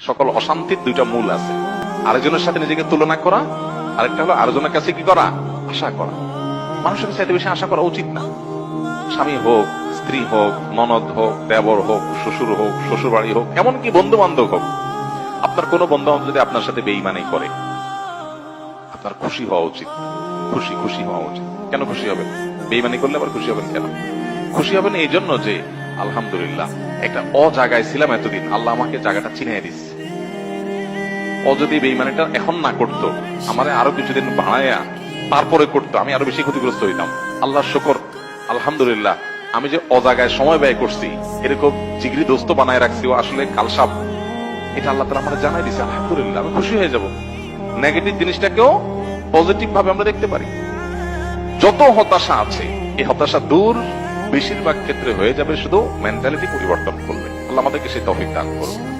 সকল অশান্তির দুইটা মূল আছে, আরেকজনের সাথে নিজেকে তুলনা করা, আরেকটা হলো আরেকজনের কাছে কি করা, আশা করা। মানুষের চাইতে বেশি আশা করা উচিত না। স্বামী হোক, স্ত্রী হোক, ননদ হোক, দেবর হোক, শ্বশুর হোক, শ্বশুর বাড়ি হোক, এমনকি বন্ধু বান্ধব হোক, আপনার কোন বন্ধু বান্ধব যদি আপনার সাথে বেঈমানি করে, আপনার খুশি হওয়া উচিত। খুশি হওয়া উচিত। কেন খুশি হবেন? বেঈমানি করলে আবার খুশি হবেন কেন? খুশি হবেন এই জন্য যে আলহামদুলিল্লাহ একটা জায়গায় ছিলাম এতদিন, আল্লাহ আমাকে জায়গাটা চিনিয়ে দিচ্ছে। যদি বেঈমানিটা এখন না করতো, আমারে আরো কিছুদিন বাড়ায়া তারপরে করতো, আমি আরো বেশি ক্ষতিগ্রস্ত হইতাম। আল্লাহ শুকর, আলহামদুলিল্লাহ আমি যে জায়গায় সময় ব্যয় করছি, এরকম জিগরি দোস্ত বানায় রাখছি, ও আসলে কালসাপ, এটা আল্লাহ তাআলা আমাকে জানাই দিছে। আলহামদুলিল্লাহ আমি খুশি হয়ে যাব। নেগেটিভ জিনিসটাকেও পজিটিভ ভাবে আমরা দেখতে পারি। যত হতাশা আছে, এই হতাশা দূর বেশিরভাগ ক্ষেত্রে হয়ে যাবে শুধু মেন্টালিটি পরিবর্তন করবে। আল্লাহ আমাদেরকে সেই তৌফিক দান করুন।